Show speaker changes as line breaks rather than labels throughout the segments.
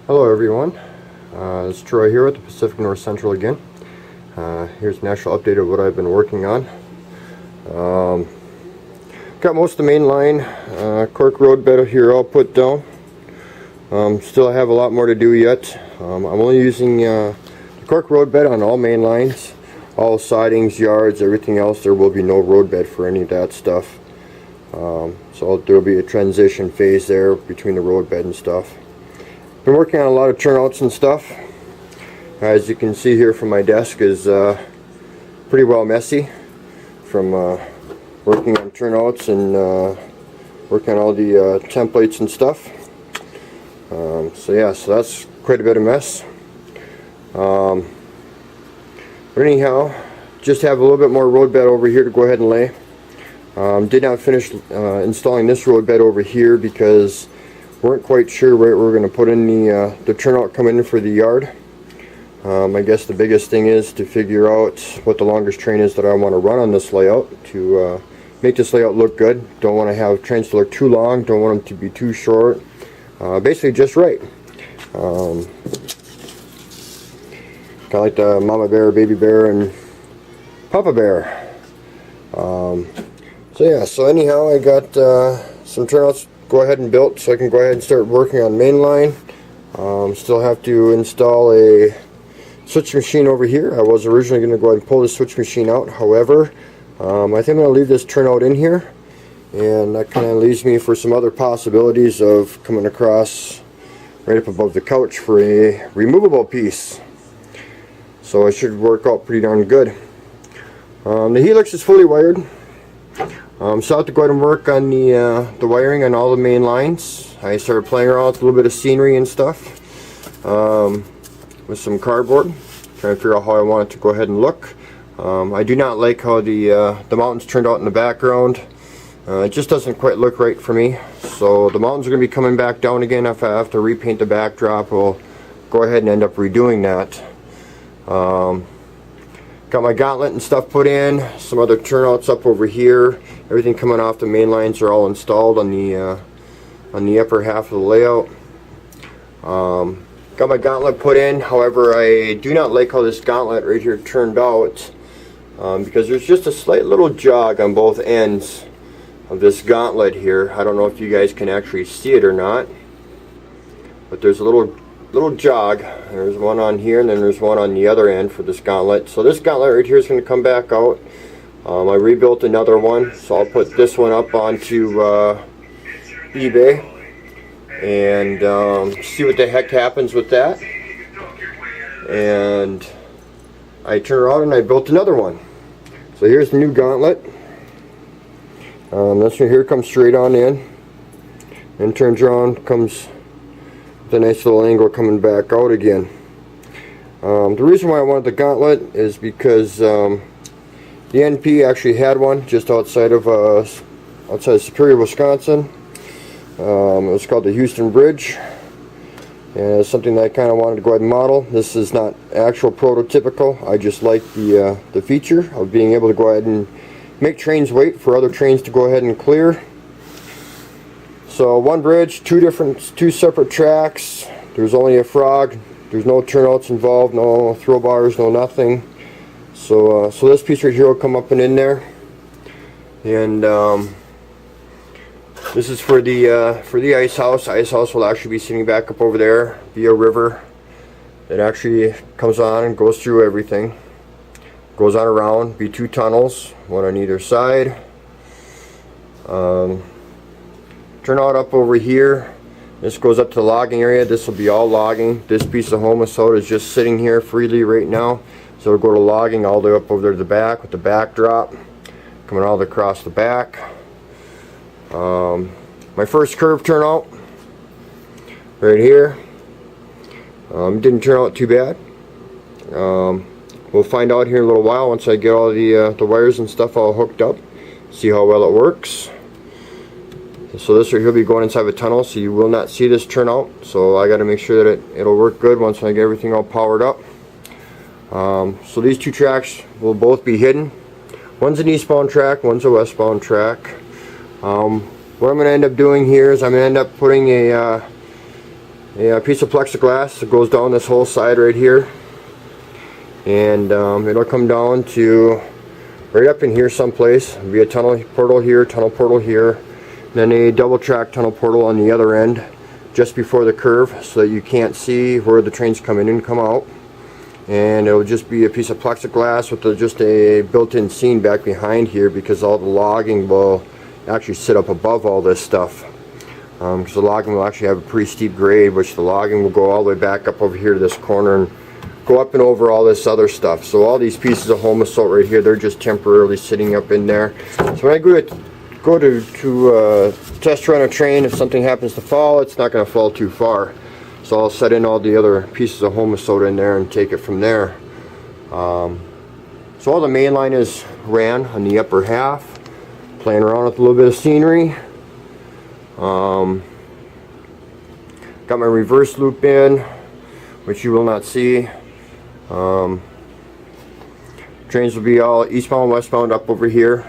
Hello everyone, it's Troy here with the Pacific North Central again. Here's an actual update of what I've been working on. Got most of the Mainline Cork Roadbed here all put down. Still have a lot more to do yet. I'm only using the Cork Roadbed on all main lines, all sidings, yards, everything else. There will be no roadbed for any of that stuff. So there will be a transition phase there between the roadbed and stuff. Been working on a lot of turnouts and stuff. As you can see here from my desk is pretty well messy from working on turnouts and working on all the templates and stuff. So that's quite a bit of mess. But anyhow, just have a little bit more roadbed over here to go ahead and lay. Did not finish installing this roadbed over here because weren't quite sure where we're going to put in the turnout coming in for the yard. I guess the biggest thing is to figure out what the longest train is that I want to run on this layout to make this layout look good. Don't want to have trains that look too long, don't want them to be too short. Basically just right. Kind of like the mama bear, baby bear, and papa bear. So anyhow, I got some turnouts go ahead and built, so I can go ahead and start working on Mainline. Still have to install a switch machine over here. I was originally going to go ahead and pull the switch machine out. However, I think I'm going to leave this turnout in here, and that kind of leaves me for some other possibilities of coming across right up above the couch for a removable piece. So it should work out pretty darn good. The helix is fully wired. So I have to go ahead and work on the wiring on all the main lines. I started playing around with a little bit of scenery and stuff with some cardboard, trying to figure out how I want it to go ahead and look. I do not like how the mountains turned out in the background. It just doesn't quite look right for me. So the mountains are going to be coming back down again. If I have to repaint the backdrop, we'll go ahead and end up redoing that. Got my gauntlet and stuff put in, some other turnouts up over here. Everything coming off the main lines are all installed on the upper half of the layout. Got my gauntlet put in. However, I do not like how this gauntlet right here turned out because there's just a slight little jog on both ends of this gauntlet here. I don't know if you guys can actually see it or not, but there's a little jog. There's one on here, and then there's one on the other end for this gauntlet. So this gauntlet right here is going to come back out. I rebuilt another one, so I'll put this one up onto eBay and see what the heck happens with that. And I turned around and I built another one. So here's the new gauntlet. This one here comes straight on in and turns around, comes with a nice little angle coming back out again. The reason why I wanted the gauntlet is because the NP actually had one just outside of Superior, Wisconsin. It was called the Houston Bridge, and it's something that I kind of wanted to go ahead and model. This is not actual prototypical. I just like the feature of being able to go ahead and make trains wait for other trains to go ahead and clear. So one bridge, two separate tracks. There's only a frog. There's no turnouts involved, no throw bars, no nothing. So this piece right here will come up and in there, and this is for the ice house. Ice house will actually be sitting back up over there via river. It actually comes on and goes through everything. Goes on around. Be two tunnels, one on either side. Turnout up over here. This goes up to the logging area. This will be all logging. This piece of Homosode is just sitting here freely right now. So it'll go to logging all the way up over there to the back with the backdrop coming all the way across the back. My first curve turnout right here. Didn't turn out too bad. We'll find out here in a little while once I get all the wires and stuff all hooked up. See how well it works. So this right here will be going inside a tunnel, so you will not see this turnout. So I got to make sure that it'll work good once I get everything all powered up. So these two tracks will both be hidden. One's an eastbound track, one's a westbound track. What I'm going to end up doing here is I'm going to end up putting a a piece of plexiglass that goes down this whole side right here, and it'll come down to right up in here someplace. There'll be a tunnel portal here, and then a double track tunnel portal on the other end just before the curve, so that you can't see where the trains come in and come out. And it'll just be a piece of plexiglass with just a built-in scene back behind here, because all the logging will actually sit up above all this stuff. Because the logging will actually have a pretty steep grade, which the logging will go all the way back up over here to this corner and go up and over all this other stuff. So all these pieces of home assault right here, they're just temporarily sitting up in there. So when I go to test run a train, if something happens to fall, it's not going to fall too far. So I'll set in all the other pieces of home assault in there and take it from there. So all the main line is ran on the upper half, playing around with a little bit of scenery. Got my reverse loop in, which you will not see. Trains will be all eastbound, westbound up over here.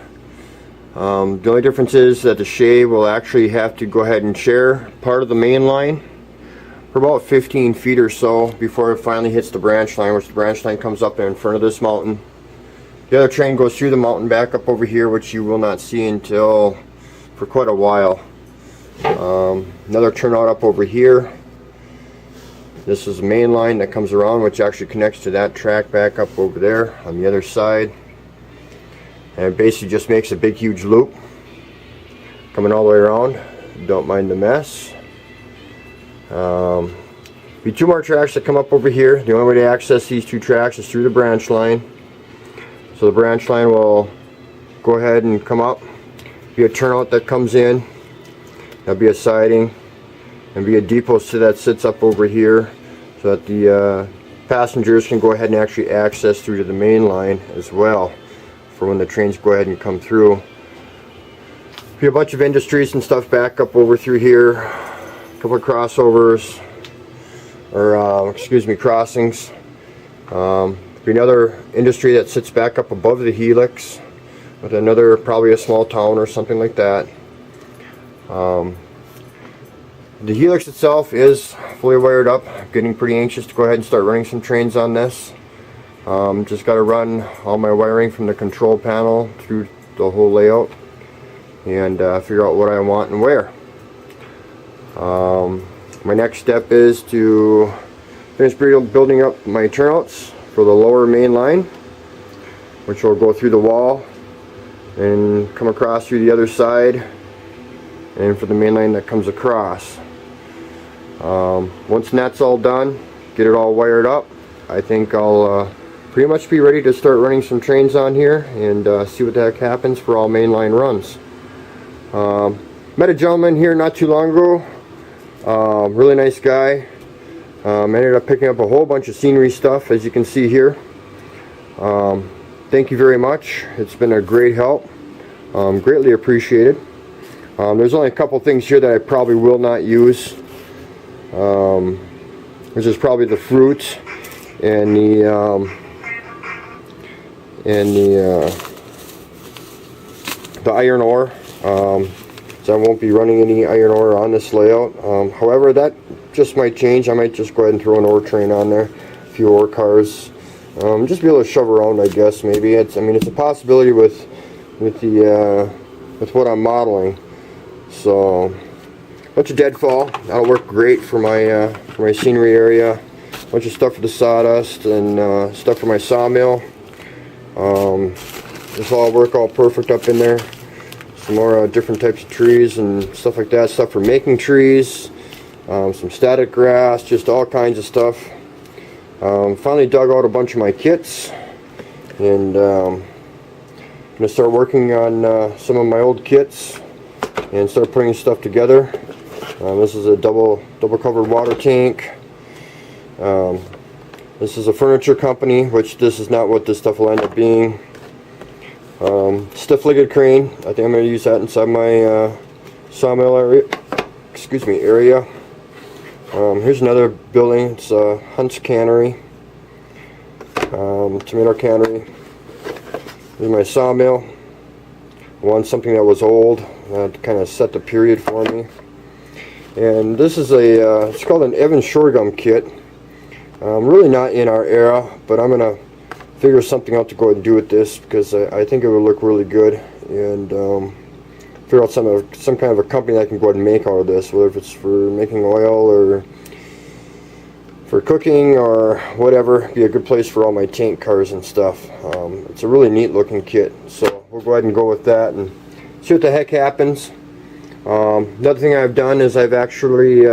The only difference is that the shade will actually have to go ahead and share part of the main line for about 15 feet or so before it finally hits the branch line, which the branch line comes up in front of this mountain. The other train goes through the mountain back up over here, which you will not see until for quite a while. Another turnout up over here. This is the main line that comes around, which actually connects to that track back up over there on the other side. And it basically just makes a big huge loop coming all the way around. Don't mind the mess. Be two more tracks that come up over here. The only way to access these two tracks is through the branch line. So the branch line will go ahead and come up. Be a turnout that comes in. There'll be a siding and be a depot that sits up over here, so that the passengers can go ahead and actually access through to the main line as well for when the trains go ahead and come through. Be a bunch of industries and stuff back up over through here. A couple of crossovers, or excuse me, crossings. Be another industry that sits back up above the helix with another, probably a small town or something like that. The helix itself is fully wired up. I'm getting pretty anxious to go ahead and start running some trains on this. Just got to run all my wiring from the control panel through the whole layout and figure out what I want and where. My next step is to finish building up my turnouts for the lower main line, which will go through the wall and come across through the other side, and for the main line that comes across. Once that's all done, get it all wired up, I think I'll pretty much be ready to start running some trains on here and see what the heck happens for all mainline runs. Met a gentleman here not too long ago, really nice guy. Ended up picking up a whole bunch of scenery stuff, as you can see here. Thank you very much. It's been a great help. Greatly appreciated. There's only a couple things here that I probably will not use. Which is probably the fruit and the iron ore. So I won't be running any iron ore on this layout. However, that just might change. I might just go ahead and throw an ore train on there, a few ore cars, just be able to shove around, I guess. Maybe it's a possibility with what I'm modeling. So, bunch of deadfall. That'll work great for my scenery area. Bunch of stuff for the sawdust and stuff for my sawmill. This will all work all perfect up in there. Some more different types of trees and stuff like that. Stuff for making trees. Some static grass. Just all kinds of stuff. Finally dug out a bunch of my kits, and I'm gonna start working on some of my old kits and start putting stuff together. This is a double covered water tank. This is a furniture company, which this is not what this stuff will end up being. Stiff-legged crane. I think I'm going to use that inside my sawmill area. Excuse me, area. Here's another building. It's Hunt's Cannery, tomato cannery. Here's my sawmill. I wanted something that was old, to kind of set the period for me. And this is a it's called an Evan Shorgum kit. Really not in our era, but I'm gonna figure something out to go ahead and do with this, because I think it would look really good, and figure out some kind of a company that can go ahead and make all of this, whether it's for making oil or for cooking or whatever. Be a good place for all my tank cars and stuff. It's a really neat looking kit, so we'll go ahead and go with that and see what the heck happens. Another thing I've done is I've actually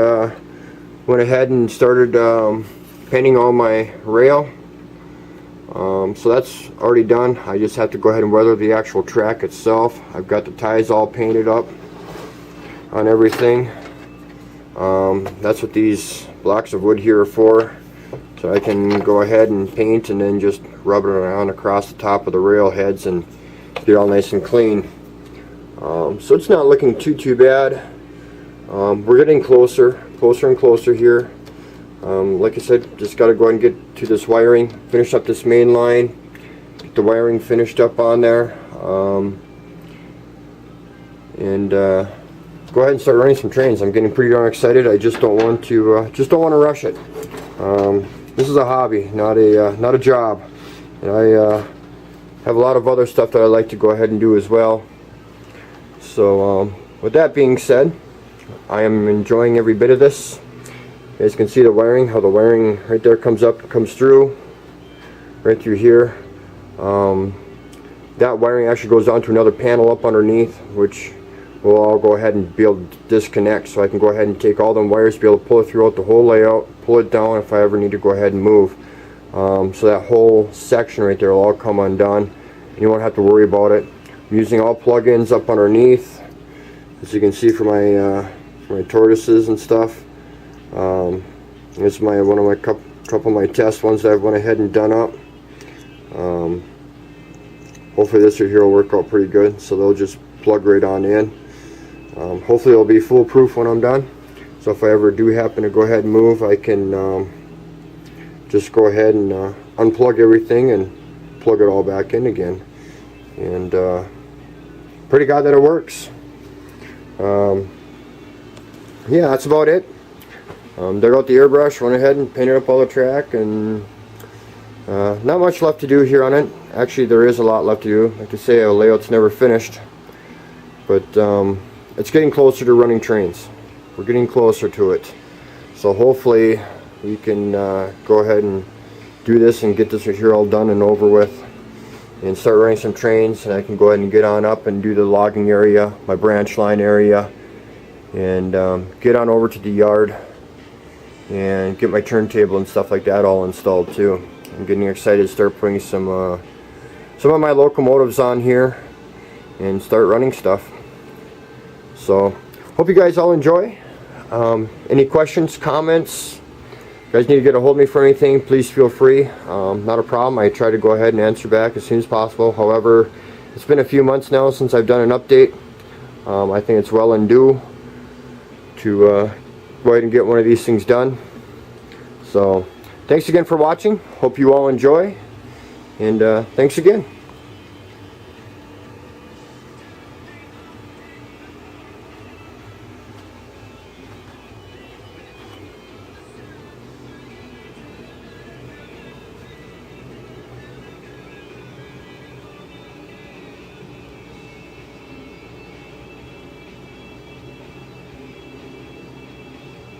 went ahead and started painting all my rail. So that's already done. I just have to go ahead and weather the actual track itself. I've got the ties all painted up on everything. That's what these blocks of wood here are for. So I can go ahead and paint and then just rub it around across the top of the rail heads and get it all nice and clean. So it's not looking too bad. We're getting closer and closer here. Like I said, just got to go ahead and get to this wiring, finish up this main line, get the wiring finished up on there, and go ahead and start running some trains. I'm getting pretty darn excited. I just don't want to rush it. This is a hobby, not a job, and I have a lot of other stuff that I like to go ahead and do as well. So with that being said, I am enjoying every bit of this. You guys can see the wiring, how the wiring right there comes up, comes through, right through here. That wiring actually goes onto another panel up underneath, which we'll all go ahead and be able to disconnect, so I can go ahead and take all them wires, be able to pull it throughout the whole layout, pull it down if I ever need to go ahead and move. So that whole section right there will all come undone, and you won't have to worry about it. I'm using all plug-ins up underneath, as you can see for my tortoises and stuff. This is one of my couple of my test ones that I've went ahead and done up. Hopefully this right here will work out pretty good, so they'll just plug right on in. Hopefully it'll be foolproof when I'm done, so if I ever do happen to go ahead and move, I can just go ahead and unplug everything and plug it all back in again. And pretty glad that it works. Yeah, that's about it. Dug out the airbrush, went ahead and painted up all the track, and not much left to do here on it. Actually, there is a lot left to do. Like I say, a layout's never finished, but it's getting closer to running trains. We're getting closer to it, so hopefully we can go ahead and do this and get this right here all done and over with, and start running some trains, and I can go ahead and get on up and do the logging area, my branch line area, and get on over to the yard and get my turntable and stuff like that all installed too. I'm getting excited to start putting some of my locomotives on here and start running stuff. So hope you guys all enjoy. Any questions, comments, you guys need to get a hold of me for anything, please feel free. Not a problem. I try to go ahead and answer back as soon as possible. However, it's been a few months now since I've done an update. I think it's well and due to go ahead and get one of these things done. So thanks again for watching. Hope you all enjoy, and thanks again.